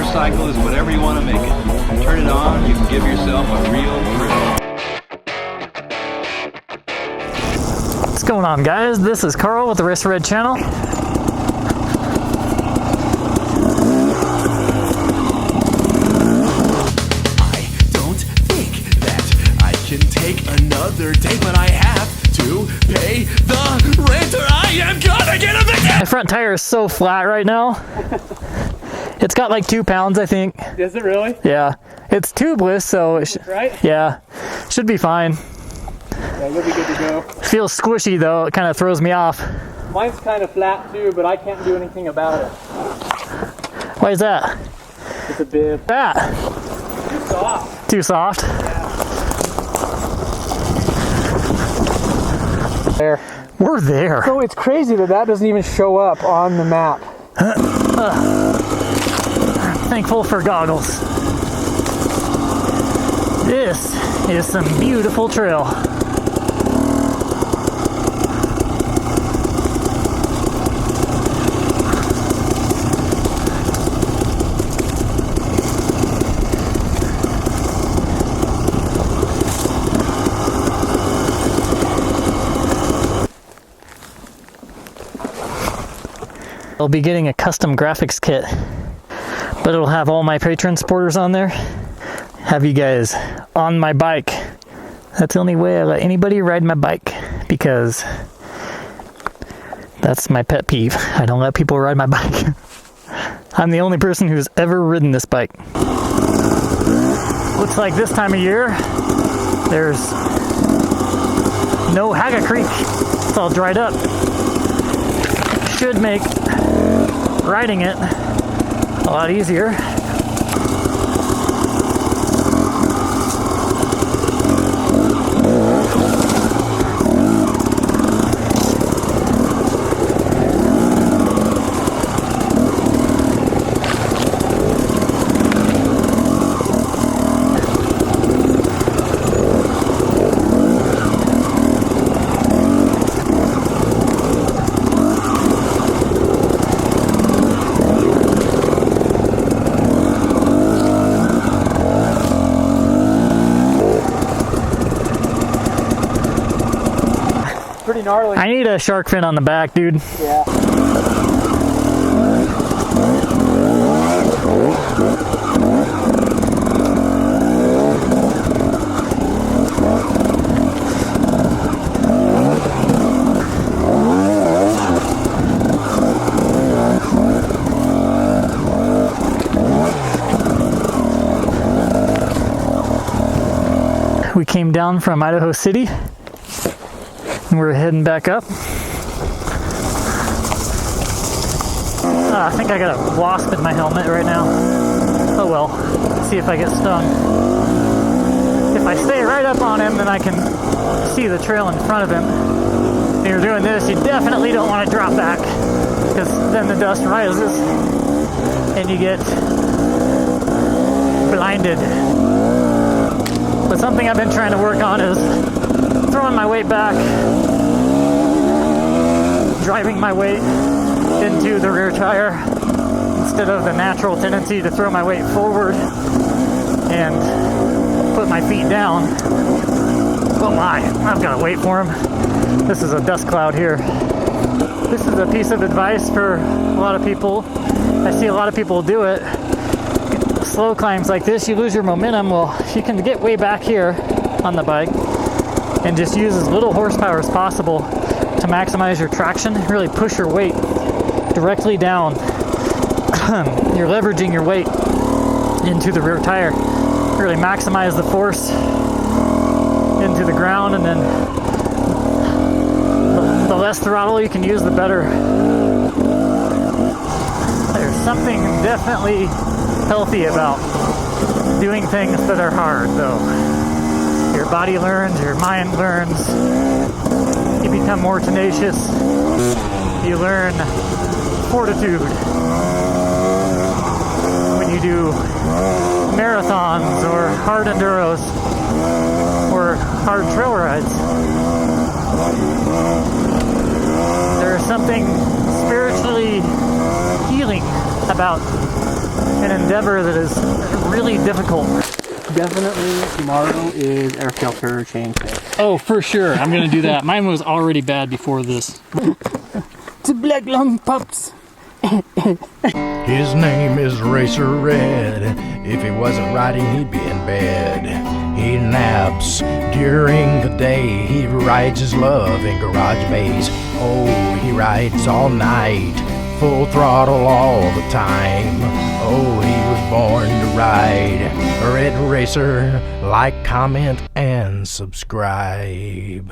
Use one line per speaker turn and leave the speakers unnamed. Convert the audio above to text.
motorcycle is whatever you want to make it. Turn it on, you can give yourself a real thrill.
What's going on, guys? This is Carl with the RacerRed channel.
I don't think that I can take another day, but I have to pay the rent or I am gonna get evicted!
My front tire is so flat right now. It's got like 2 pounds, I think.
Is it really?
Yeah. It's tubeless, so it
right?
Yeah. Should be fine.
Yeah, you'll be good to go.
Feels squishy though, it kind of throws me off.
Mine's kind of flat too, but I can't do anything about it.
Why is that?
It's a bit
That?
too soft.
Too soft?
Yeah. There.
We're there.
So it's crazy that that doesn't even show up on the map.
Thankful for goggles. This is some beautiful trail. I'll be getting a custom graphics kit, but it'll have all my Patreon supporters on there. Have you guys on my bike. That's the only way I let anybody ride my bike, because that's my pet peeve. I don't let people ride my bike. I'm the only person who's ever ridden this bike. Looks like this time of year, there's no Haga Creek. It's all dried up. Should make riding it a lot easier.
Pretty gnarly.
I need a shark fin on the back, dude.
Yeah.
We came down from Idaho City. And we're heading back up. I think I got a wasp in my helmet right now. Oh well, let's see if I get stung. If I stay right up on him, then I can see the trail in front of him. When you're doing this, you definitely don't want to drop back, because then the dust rises and you get blinded. But something I've been trying to work on is throwing my weight back, driving my weight into the rear tire instead of the natural tendency to throw my weight forward and put my feet down. Oh my, I've got to wait for him. This is a dust cloud here. This is a piece of advice for a lot of people. I see a lot of people do it. Slow climbs like this, you lose your momentum. Well, you can get way back here on the bike and just use as little horsepower as possible to maximize your traction. Really push your weight directly down. You're leveraging your weight into the rear tire. Really maximize the force into the ground, and then the less throttle you can use, the better. There's something definitely healthy about doing things that are hard, though. Your body learns, your mind learns, you become more tenacious, you learn fortitude. When you do marathons or hard enduros or hard trail rides, there's something spiritually healing about an endeavor that is really difficult.
Definitely tomorrow is air filter change day.
Oh, for sure. I'm going to do that. Mine was already bad before this.
To black lung pups.
His name is RacerRed. If he wasn't riding, he'd be in bed. He naps during the day. He rides his love in garage bays. Oh, he rides all night, full throttle all the time. Oh, he was born to ride. Red Racer, like, comment, and subscribe.